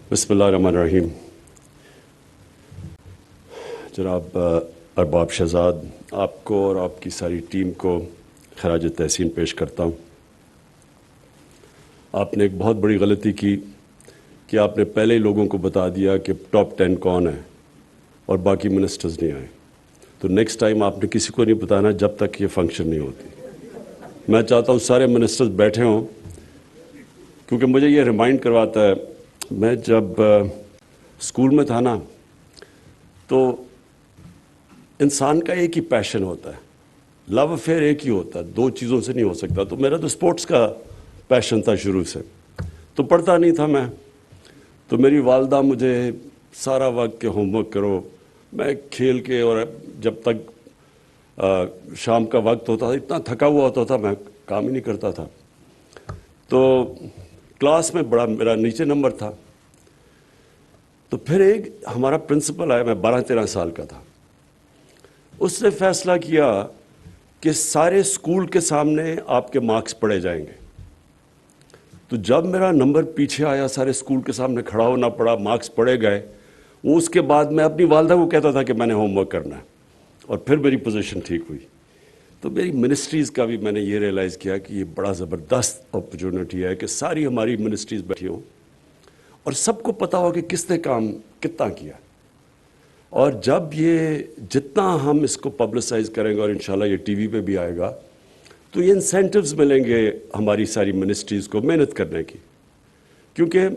बिस्मिल्लाहिर्रहमानिर्रहीम। जनाब अरबाब शहजाद, आपको और आपकी सारी टीम को खराज तहसीन पेश करता हूँ। आपने एक बहुत बड़ी गलती की कि आपने पहले ही लोगों को बता दिया कि टॉप 10 कौन है और बाकी मिनिस्टर्स नहीं आए। तो नेक्स्ट टाइम आपने किसी को नहीं बताना जब तक ये फंक्शन नहीं होती। मैं चाहता हूँ सारे मिनिस्टर्स बैठे हों, क्योंकि मुझे ये रिमाइंड करवाता है, मैं जब स्कूल में था ना, तो इंसान का एक ही पैशन होता है, लव अफेयर एक ही होता है, दो चीज़ों से नहीं हो सकता। तो मेरा तो स्पोर्ट्स का पैशन था शुरू से, तो पढ़ता नहीं था मैं। तो मेरी वालदा मुझे सारा वक्त के होमवर्क करो, मैं खेल के, और जब तक शाम का वक्त होता था इतना थका हुआ होता था मैं काम ही नहीं करता था। तो क्लास में बड़ा मेरा नीचे नंबर था। तो फिर एक हमारा प्रिंसिपल आया, मैं 12-13 साल का था। उसने फैसला किया कि सारे स्कूल के सामने आपके मार्क्स पढ़े जाएंगे। तो जब मेरा नंबर पीछे आया, सारे स्कूल के सामने खड़ा होना पड़ा, मार्क्स पढ़े गए, वो उसके बाद मैं अपनी वालदा को कहता था कि मैंने होमवर्क करना है, और फिर मेरी पोजीशन ठीक हुई। तो मेरी मिनिस्ट्रीज़ का भी मैंने ये रियलाइज़ किया कि ये बड़ा ज़बरदस्त अपॉर्चुनिटी है कि सारी हमारी मिनिस्ट्रीज़ बैठी हों और सबको पता हो कि किसने काम कितना किया। और जब ये जितना हम इसको पब्लिसाइज़ करेंगे, और इंशाल्लाह ये टीवी पे भी आएगा, तो ये इंसेंटिव्स मिलेंगे हमारी सारी मिनिस्ट्रीज़ को मेहनत करने की। क्योंकि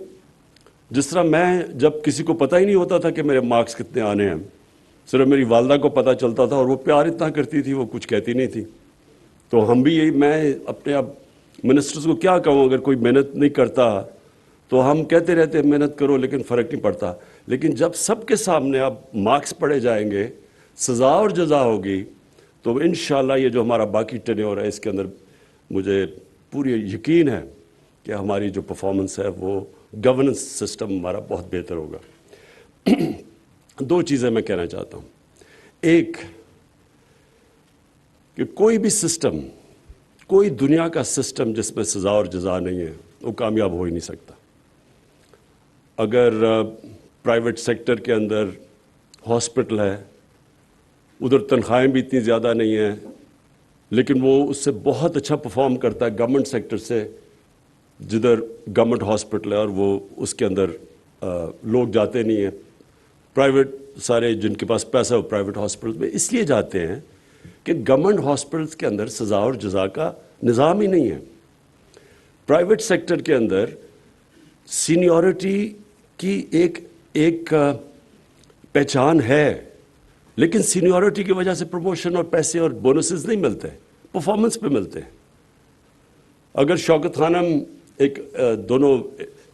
जिस तरह मैं, जब किसी को पता ही नहीं होता था कि मेरे मार्क्स कितने आने हैं, सिर्फ मेरी वालदा को पता चलता था, और वो प्यार इतना करती थी, वो कुछ कहती नहीं थी। तो हम भी यही, मैं अपने अब मिनिस्टर्स को क्या कहूँ, अगर कोई मेहनत नहीं करता तो हम कहते रहते मेहनत करो, लेकिन फ़र्क नहीं पड़ता। लेकिन जब सबके सामने अब मार्क्स पढ़े जाएंगे, सज़ा और जज़ा होगी, तो इंशाल्लाह ये जो हमारा बाकी टेन्योर है इसके अंदर मुझे पूरी यकीन है कि हमारी जो परफॉर्मेंस है वो गवर्नेंस सिस्टम हमारा बहुत बेहतर होगा। दो चीज़ें मैं कहना चाहता हूँ। एक, कि कोई भी सिस्टम, कोई दुनिया का सिस्टम जिसमें सज़ा और जज़ा नहीं है, वो कामयाब हो ही नहीं सकता। अगर प्राइवेट सेक्टर के अंदर हॉस्पिटल है, उधर तनख्वाहें भी इतनी ज़्यादा नहीं हैं, लेकिन वो उससे बहुत अच्छा परफॉर्म करता है गवर्नमेंट सेक्टर से, जिधर गवर्नमेंट हॉस्पिटल है और वो उसके अंदर लोग जाते नहीं हैं। प्राइवेट, सारे जिनके पास पैसा है वो प्राइवेट हॉस्पिटल में इसलिए जाते हैं कि गवर्नमेंट हॉस्पिटल्स के अंदर सज़ा और जज़ा का निज़ाम ही नहीं है। प्राइवेट सेक्टर के अंदर सीनियरिटी की एक पहचान है, लेकिन सीनियरिटी की वजह से प्रमोशन और पैसे और बोनसेस नहीं मिलते, परफॉर्मेंस पे मिलते हैं। अगर शौकत खानम दोनों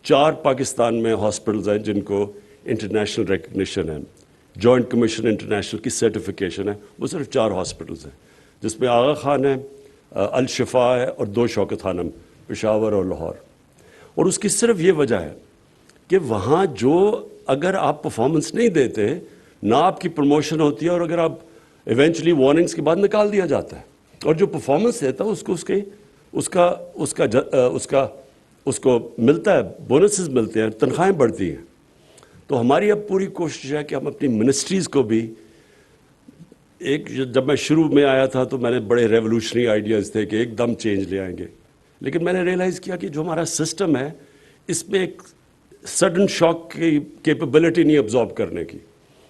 4 पाकिस्तान में हॉस्पिटल्स हैं जिनको इंटरनेशनल रिकग्निशन है, जॉइंट कमीशन इंटरनेशनल की सर्टिफिकेशन है, वो सिर्फ 4 हॉस्पिटल्स हैं, जिसमें आगा खान है, अल शिफा है, और 2 शौकत खानम, पेशावर और लाहौर। और उसकी सिर्फ ये वजह है कि वहाँ जो, अगर आप परफॉर्मेंस नहीं देते ना, आपकी प्रमोशन होती है, और अगर आप इवेंचुअली वार्निंग्स के बाद निकाल दिया जाता है। और जो परफॉर्मेंस देता है उसको मिलता है, बोनसेस मिलते हैं, तनख्वाहें बढ़ती हैं। तो हमारी अब पूरी कोशिश है कि हम अपनी मिनिस्ट्रीज़ को भी, जब मैं शुरू में आया था तो मैंने बड़े रेवोल्यूशनरी आइडियाज़ थे कि एकदम चेंज ले आएंगे, लेकिन मैंने रियलाइज़ किया कि जो हमारा सिस्टम है इसमें एक सडन शॉक की कैपेबिलिटी नहीं अब्जॉर्ब करने की।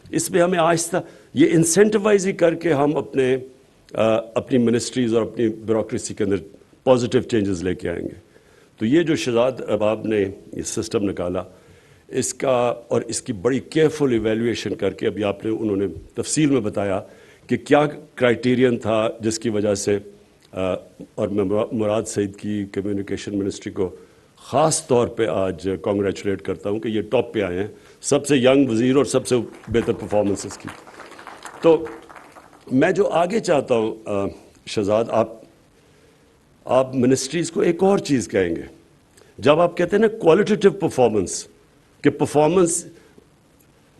इसमें हमें आहिस्ता ये इंसेंटिवाइज ही करके हम अपनी मिनिस्ट्रीज़ और अपनी ब्यूरोक्रेसी के अंदर पॉजिटिव चेंजेस लेके आएंगे। तो ये जो शहजाद अरबाब ने ये सिस्टम निकाला, इसका और इसकी बड़ी केयरफुल इवैल्यूएशन करके, अभी उन्होंने तफसील में बताया कि क्या क्राइटेरियन था जिसकी वजह से, और मैं मुराद सईद की कम्युनिकेशन मिनिस्ट्री को ख़ास तौर पे आज कॉन्ग्रेचुलेट करता हूँ कि ये टॉप पे आए हैं, सबसे यंग वज़ीर और सबसे बेहतर परफॉर्मेंसेस की। तो मैं जो आगे चाहता हूँ शहजाद, आप मिनिस्ट्रीज़ को एक और चीज़ कहेंगे, जब आप कहते हैं ना क्वालिटेटिव परफॉर्मेंस, कि परफॉर्मेंस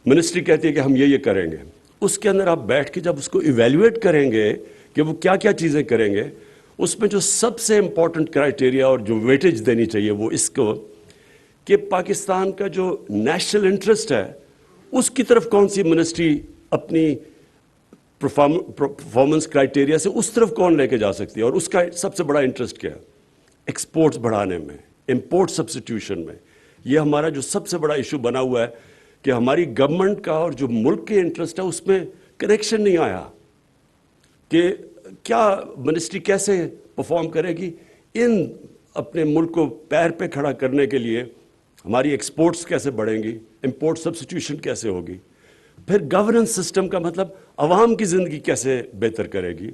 मिनिस्ट्री कहती है कि हम ये करेंगे, उसके अंदर आप बैठ के जब उसको इवेल्युएट करेंगे कि वो क्या क्या चीज़ें करेंगे, उसमें जो सबसे इम्पॉर्टेंट क्राइटेरिया और जो वेटेज देनी चाहिए वो इसको کہ پاکستان کا جو نیشنل انٹرسٹ ہے اس کی طرف کون سی منسٹری اپنی پرفارمنس کرائٹیریا سے اس طرف کون لے کے جا سکتی ہے، اور اس کا سب سے بڑا انٹرسٹ کیا ہے؟ ایکسپورٹس بڑھانے میں، امپورٹ سبسٹیوشن میں. یہ ہمارا جو سب سے بڑا ایشو بنا ہوا ہے کہ ہماری گورنمنٹ کا اور جو ملک کے انٹرسٹ ہے اس میں کنیکشن نہیں آیا کہ کیا منسٹری کیسے پرفارم کرے گی ان اپنے ملک کو پیر پہ کھڑا کرنے کے لیے. ہماری ایکسپورٹس کیسے بڑھیں گی، امپورٹ سبسٹیوشن کیسے ہوگی، پھر گورننس سسٹم کا مطلب عوام کی زندگی کیسے بہتر کرے گی.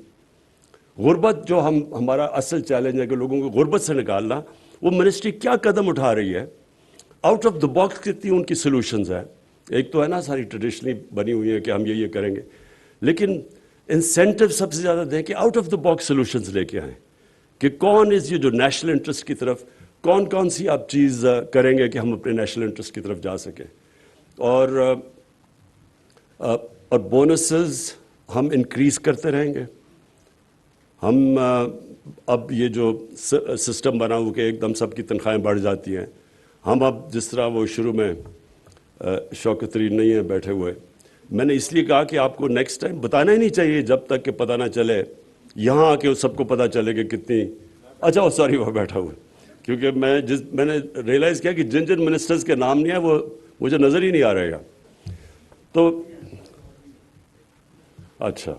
غربت جو ہمارا اصل چیلنج ہے کہ لوگوں کو غربت سے نکالنا، وہ منسٹری کیا قدم اٹھا رہی ہے، آؤٹ آف دا باکس کتنی ان کی سلوشنز ہیں. ایک تو ہے نا ساری ٹریڈیشنلی بنی ہوئی ہے کہ ہم یہ کریں گے، لیکن انسینٹیو سب سے زیادہ دیں کہ out of the box solutions لے کے آئیں کہ کون یہ جو نیشنل انٹرسٹ کی طرف کون سی آپ چیز کریں گے کہ ہم اپنے نیشنل انٹرسٹ کی طرف جا سکیں. اور بونسز ہم انکریز کرتے رہیں گے. ہم اب یہ جو سسٹم بنا ہوا کہ ایک دم سب کی تنخواہیں بڑھ جاتی ہیں، ہم اب جس طرح وہ شروع میں شوکت ترین نہیں ہیں بیٹھے ہوئے، میں نے اس لیے کہا کہ آپ کو نیکسٹ ٹائم بتانا ہی نہیں چاہیے جب تک کہ پتہ نہ چلے، یہاں آ کے سب کو پتہ چلے کہ کتنی اچھا سوری وہ بیٹھا ہوا. کیونکہ میں نے ریئلائز کیا کہ جن منسٹرز کے نام نہیں ہیں وہ مجھے نظر ہی نہیں آ رہے گا. تو اچھا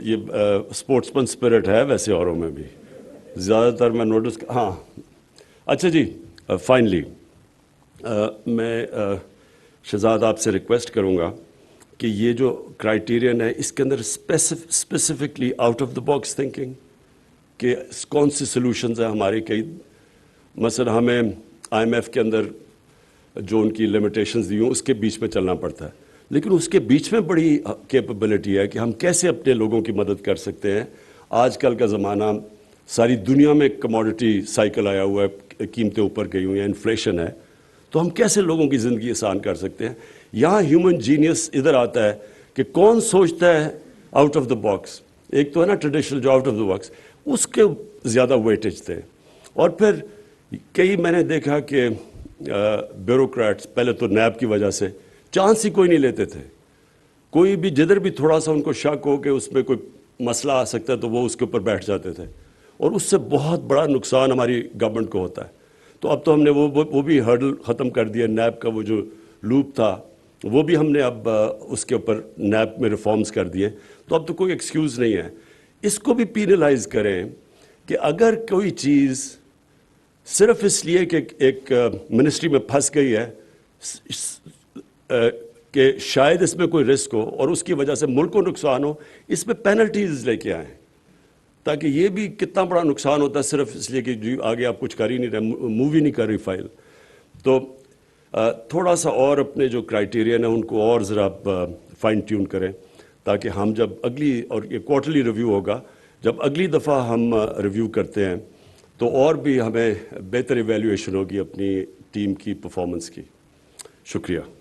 یہ اسپورٹس مین اسپرٹ ہے ویسے اوروں میں بھی زیادہ تر میں نوٹس. ہاں اچھا جی، فائنلی میں شہزاد آپ سے ریکویسٹ کروں گا کہ یہ جو کرائیٹیرین ہے اس کے اندر specifically out of the box thinking کہ کون سی سلوشنز ہیں ہماری. کئی مثلا ہمیں آئی ایم ایف کے اندر جو ان کی لمیٹیشنز دی ہوں اس کے بیچ میں چلنا پڑتا ہے، لیکن اس کے بیچ میں بڑی کیپیبلٹی ہے کہ ہم کیسے اپنے لوگوں کی مدد کر سکتے ہیں. آج کل کا زمانہ ساری دنیا میں کموڈٹی سائیکل آیا ہوا ہے، قیمتیں اوپر گئی ہوئی ہیں، انفلیشن ہے، تو ہم کیسے لوگوں کی زندگی آسان کر سکتے ہیں. یہاں ہیومن جینیس ادھر آتا ہے کہ کون سوچتا ہے آؤٹ آف دا باکس. ایک تو ہے نا ٹریڈیشنل جو آؤٹ آف دا باکس، اس کے زیادہ ویٹیج تھے. اور پھر کئی میں نے دیکھا کہ بیوروکریٹس پہلے تو نیب کی وجہ سے چانس ہی کوئی نہیں لیتے تھے. کوئی بھی جدھر بھی تھوڑا سا ان کو شک ہو کہ اس میں کوئی مسئلہ آ سکتا ہے تو وہ اس کے اوپر بیٹھ جاتے تھے، اور اس سے بہت بڑا نقصان ہماری گورنمنٹ کو ہوتا ہے. تو اب تو ہم نے وہ بھی ہرڈل ختم کر دیا. نیب کا وہ جو لوپ تھا وہ بھی ہم نے اب اس کے اوپر نیب میں ریفارمز کر دیے. تو اب تو کوئی ایکسکیوز نہیں ہے. اس کو بھی پینلائز کریں کہ اگر کوئی چیز صرف اس لیے کہ ایک منسٹری میں پھنس گئی ہے کہ شاید اس میں کوئی رسک ہو اور اس کی وجہ سے ملک کو نقصان ہو، اس میں پینلٹیز لے کے آئیں تاکہ یہ بھی کتنا بڑا نقصان ہوتا ہے صرف اس لیے کہ جی آگے آپ کچھ کر ہی نہیں رہے، موو ہی نہیں کر رہی فائل. تو تھوڑا سا اور اپنے جو کرائیٹیرین ہیں ان کو اور ذرا فائن ٹیون کریں تاکہ ہم جب اگلی، اور یہ کوارٹرلی ریویو ہوگا، جب اگلی دفعہ ہم ریویو کرتے ہیں تو اور بھی ہمیں بہتر ایویلیویشن ہوگی اپنی ٹیم کی پرفارمنس کی. شکریہ.